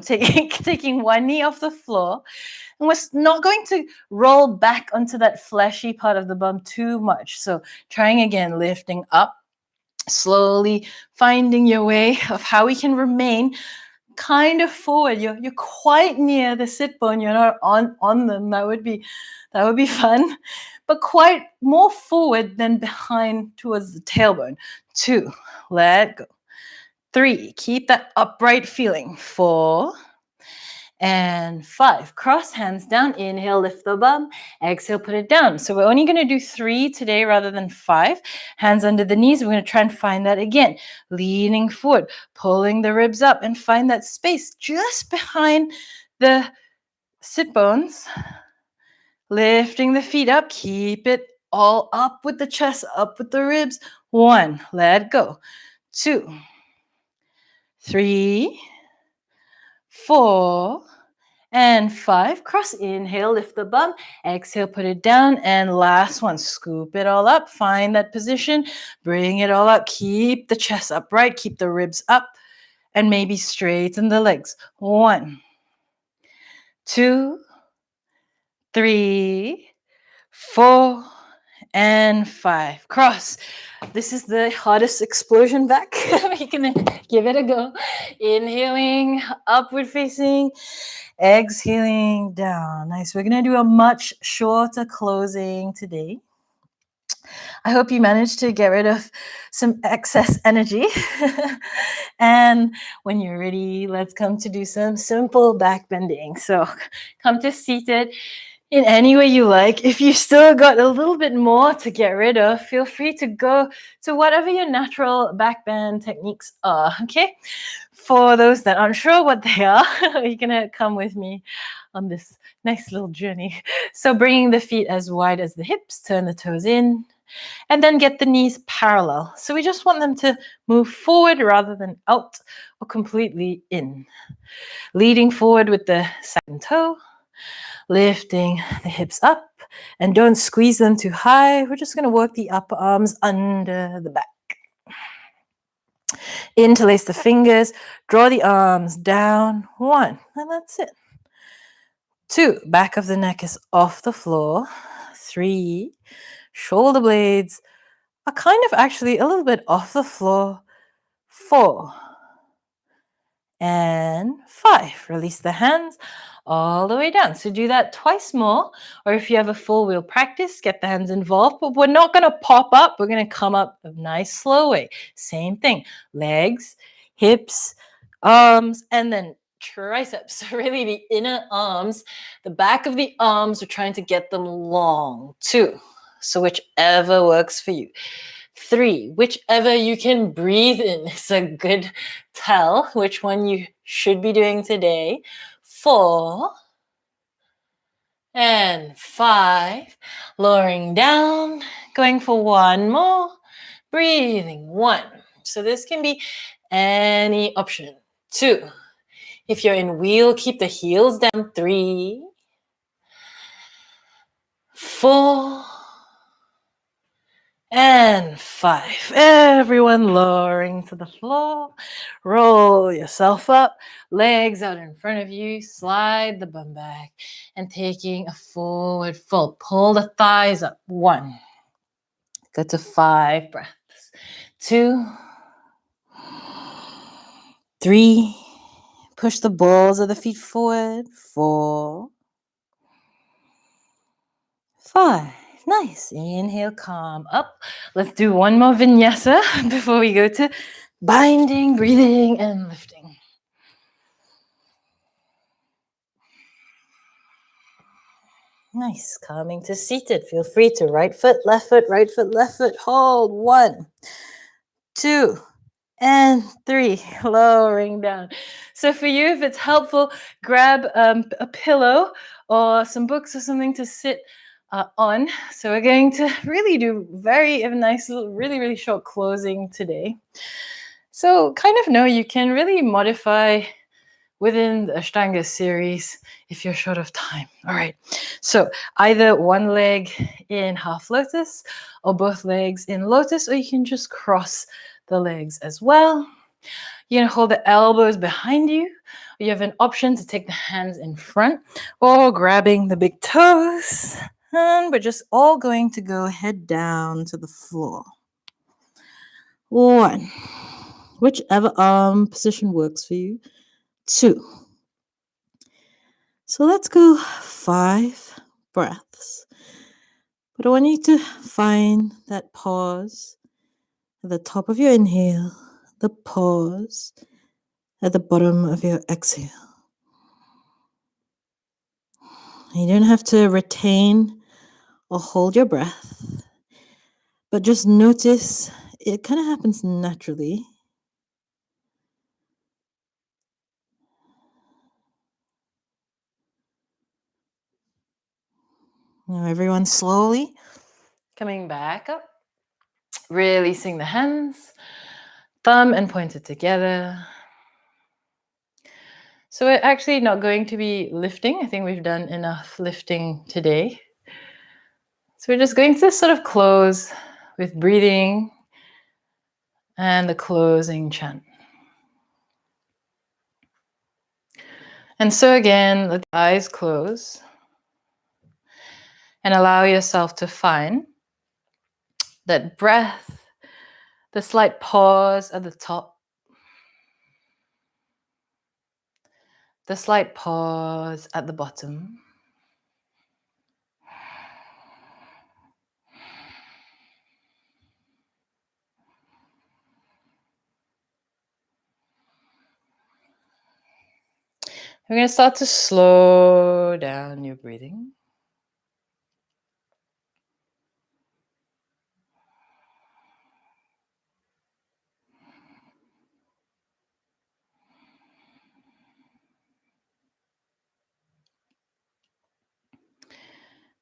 [SPEAKER 1] taking one knee off the floor. And we're not going to roll back onto that fleshy part of the bum too much. So trying again, lifting up, slowly finding your way of how we can remain kind of forward. You're quite near the sit bone. You're not on them. That would be fun, but quite more forward than behind towards the tailbone. 2, let go. 3, keep that upright feeling. 4 and 5. Cross hands down. Inhale, lift the bum. Exhale, put it down. So we're only going to do 3 today rather than 5. Hands under the knees. We're going to try and find that again. Leaning forward, pulling the ribs up and find that space just behind the sit bones. Lifting the feet up. Keep it all up with the chest, up with the ribs. 1, let go. 2, 3, 4, and 5. Cross, inhale, lift the bum. Exhale, put it down. And last one, scoop it all up. Find that position. Bring it all up. Keep the chest upright. Keep the ribs up. And maybe straighten the legs. 1, 2, 3, 4, and 5. Cross. This is the hottest explosion back. We're gonna give it a go. Inhaling, upward facing. Exhaling down. Nice. We're going to do a much shorter closing today. I hope you managed to get rid of some excess energy. And when you're ready, let's come to do some simple back bending. So come to seated in any way you like. If you still got a little bit more to get rid of, feel free to go to whatever your natural back bend techniques are, okay? For those that aren't sure what they are, you're going to come with me on this nice little journey. So bringing the feet as wide as the hips, turn the toes in, and then get the knees parallel. So we just want them to move forward rather than out or completely in. Leading forward with the second toe, lifting the hips up, and don't squeeze them too high. We're just going to work the upper arms under the back. Interlace the fingers, draw the arms down. 1, and that's it. 2, back of the neck is off the floor. 3, shoulder blades are kind of actually a little bit off the floor. 4 and 5. Release the hands all the way down. So do that twice more, or if you have a full wheel practice, get the hands involved, but we're not going to pop up. We're going to come up a nice slow way. Same thing, legs, hips, arms, and then triceps. So really the inner arms, the back of the arms, we're trying to get them long too. So whichever works for you. 3, whichever you can breathe in is a good tell which one you should be doing today. 4 and 5, lowering down, going for one more, breathing 1. So this can be any option. 2, if you're in wheel, keep the heels down. 3, 4 and 5. Everyone lowering to the floor. Roll yourself up, legs out in front of you, slide the bum back, and taking a forward fold. Pull the thighs up. 1. Go to 5 breaths. 2, 3. Push the balls of the feet forward. 4, 5. Nice. Inhale, calm up. Let's do one more vinyasa before we go to binding, breathing, and lifting. Nice. Coming to seated. Feel free to right foot, left foot, right foot, left foot. Hold. 1, 2, and 3. Lowering down. So for you, if it's helpful, grab a pillow or some books or something to sit on. So we're going to really do a nice, really, really short closing today. So kind of know you can really modify within the Ashtanga series if you're short of time. All right. So either one leg in half lotus or both legs in lotus, or you can just cross the legs as well. You're going to hold the elbows behind you. You have an option to take the hands in front or grabbing the big toes. And we're just all going to go head down to the floor. 1, whichever arm position works for you. 2. So let's go 5 breaths. But I want you to find that pause at the top of your inhale, the pause at the bottom of your exhale. You don't have to retain or hold your breath, but just notice it kind of happens naturally. Now everyone slowly coming back up, releasing the hands, thumb and pointer together. So we're actually not going to be lifting. I think we've done enough lifting today. So we're just going to sort of close with breathing and the closing chant. And so again, let the eyes close and allow yourself to find that breath, the slight pause at the top, the slight pause at the bottom. We're going to start to slow down your breathing.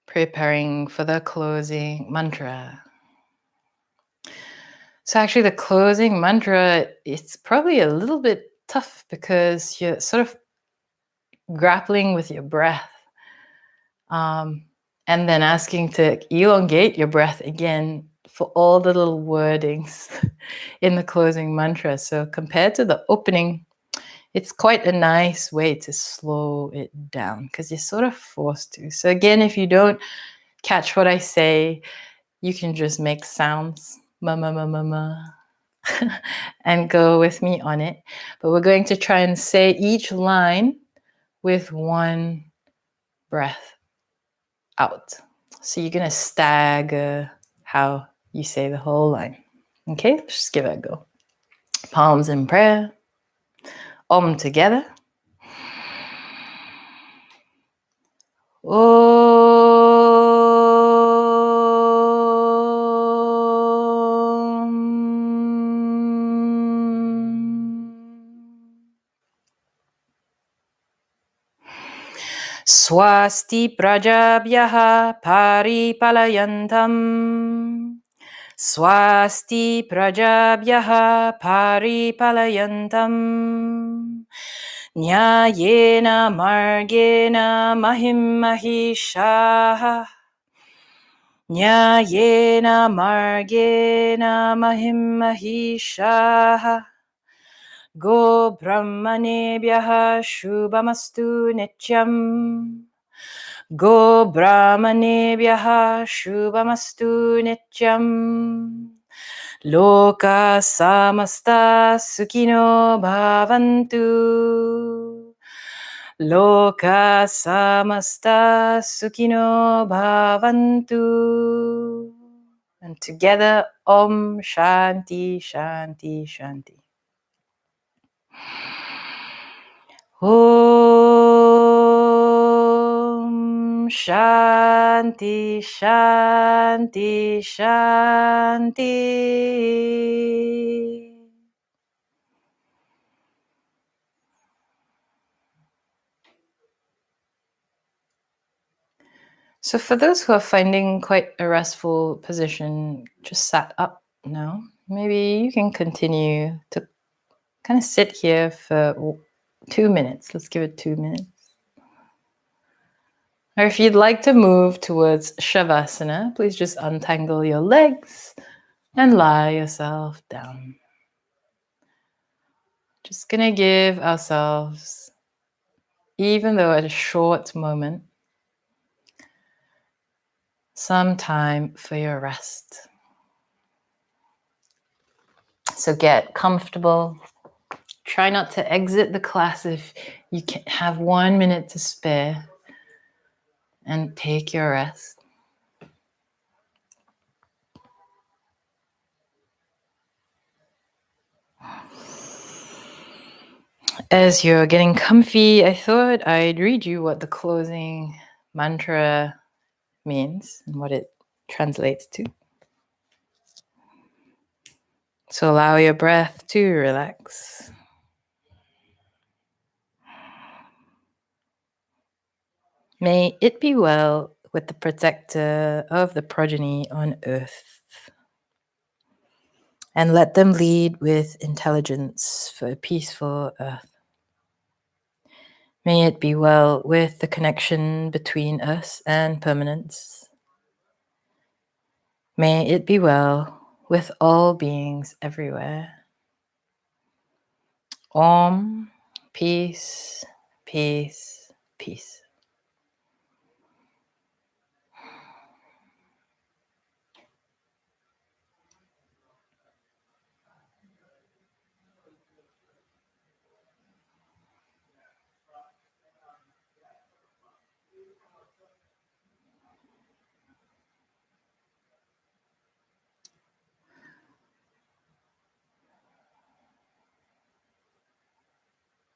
[SPEAKER 1] Preparing for the closing mantra. So actually the closing mantra, it's probably a little bit tough because you're sort of grappling with your breath. And then asking to elongate your breath again for all the little wordings in the closing mantra. So compared to the opening, it's quite a nice way to slow it down because you're sort of forced to. So again, if you don't catch what I say, You can just make sounds, ma ma ma ma ma, and go with me on it. But we're going to try and say each line with one breath out. So you're going to stagger how you say the whole line. Okay, let's just give it a go. Palms in prayer. Om together. Swasti prajabhyaha paripalayantam. Swasti prajabhyaha paripalayantam. Nyayena margena mahim mahishaha. Nyayena margena mahim mahishaha. Go brahmanebhyaha shubhamastu nityam. Go brahmanebhyaha shubhamastu nityam. Loka samasta sukino bhavantu. Loka samasta sukino bhavantu. And together, Om Shanti Shanti Shanti. Om Shanti Shanti Shanti. So for those who are finding quite a restful position, just sat up now, maybe you can continue to kind of sit here for 2 minutes. Let's give it 2 minutes. Or if you'd like to move towards Shavasana, please just untangle your legs and lie yourself down. Just gonna give ourselves, even though at a short moment, some time for your rest. So get comfortable. Try not to exit the class if you can have 1 minute to spare, and take your rest. As you're getting comfy, I thought I'd read you what the closing mantra means and what it translates to. So allow your breath to relax. May it be well with the protector of the progeny on earth, and let them lead with intelligence for a peaceful earth. May it be well with the connection between us and permanence. May it be well with all beings everywhere. Om, peace, peace, peace.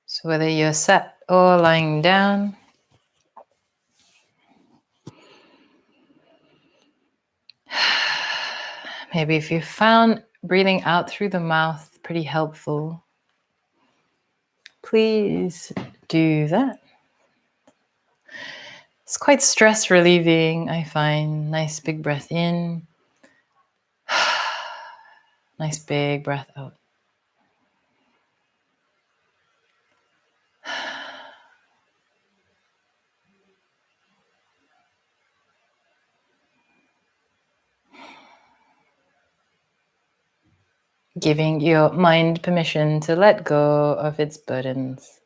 [SPEAKER 1] So whether you're sat or lying down, maybe if you found breathing out through the mouth pretty helpful, please do that. It's quite stress relieving, I find. Nice big breath in. Nice big breath out. Giving your mind permission to let go of its burdens.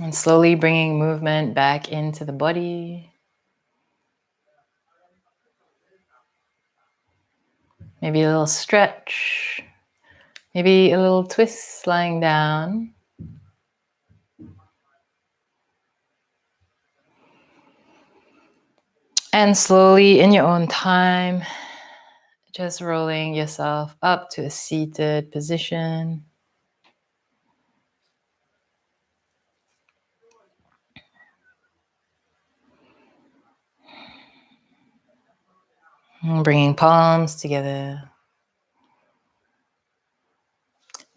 [SPEAKER 1] And slowly bringing movement back into the body. Maybe a little stretch. Maybe a little twist lying down. And slowly, in your own time, just rolling yourself up to a seated position. And bringing palms together.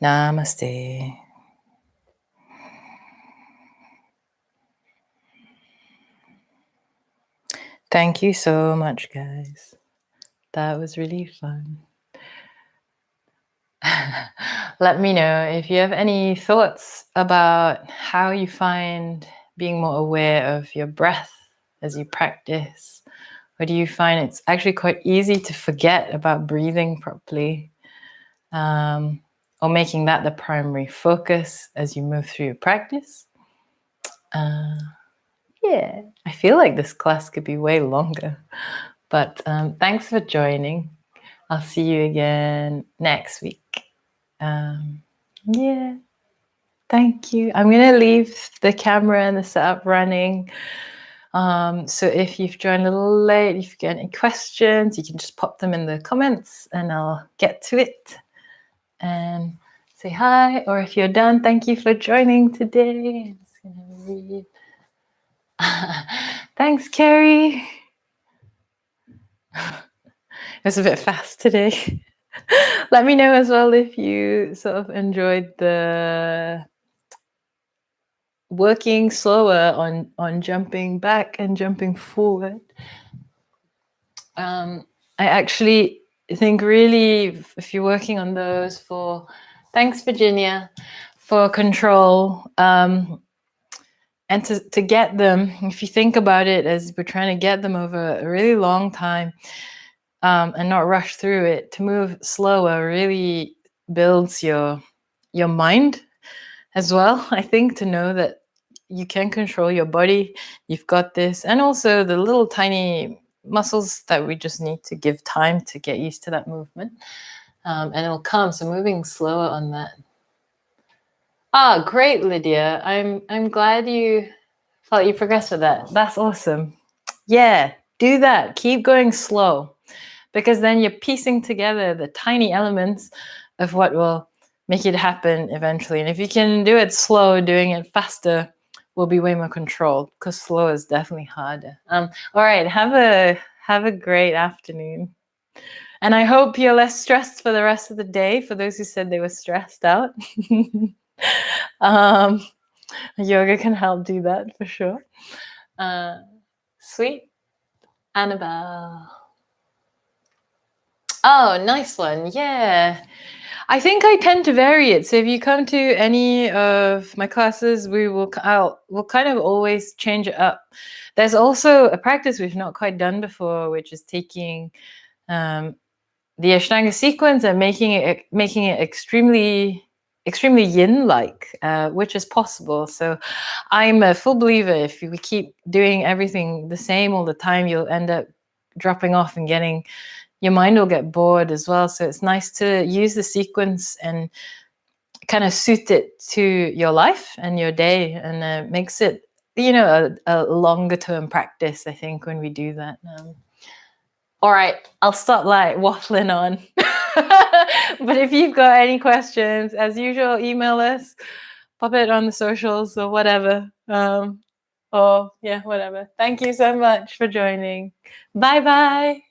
[SPEAKER 1] Namaste. Thank you so much, guys. That was really fun. Let me know if you have any thoughts about how you find being more aware of your breath as you practice. Or do you find it's actually quite easy to forget about breathing properly? Or making that the primary focus as you move through your practice? Yeah, I feel like this class could be way longer. But thanks for joining. I'll see you again next week. Yeah, thank you. I'm going to leave the camera and the setup running. So if you've joined a little late, if you've got any questions, you can just pop them in the comments and I'll get to it and say hi. Or if you're done, thank you for joining today. I'm just going to read. Thanks, Carrie. It was a bit fast today. Let me know as well if you sort of enjoyed the working slower on jumping back and jumping forward. I actually think really if you're working on those for, thanks Virginia, for control, and to get them, if you think about it as we're trying to get them over a really long time, and not rush through it, to move slower really builds your mind as well. I think to know that you can control your body, you've got this, and also the little tiny muscles that we just need to give time to get used to that movement, and it'll come. So moving slower on that. Ah, great, Lydia. I'm glad you felt you progressed with that. That's awesome. Yeah, do that. Keep going slow, because then you're piecing together the tiny elements of what will make it happen eventually. And if you can do it slow, doing it faster will be way more controlled, because slow is definitely harder. All right, have a great afternoon. And I hope you're less stressed for the rest of the day, for those who said they were stressed out. Yoga can help do that for sure. Sweet. Annabelle. Oh, nice one. Yeah. I think I tend to vary it. So if you come to any of my classes, we'll kind of always change it up. There's also a practice we've not quite done before, which is taking the Ashtanga sequence and making it extremely yin-like, which is possible. So I'm a full believer if we keep doing everything the same all the time, you'll end up dropping off and your mind will get bored as well. So it's nice to use the sequence and kind of suit it to your life and your day, and makes it, a longer term practice, I think, when we do that. All right, I'll stop waffling on. But if you've got any questions, as usual, email us, pop it on the socials or whatever. Whatever. Thank you so much for joining. Bye-bye.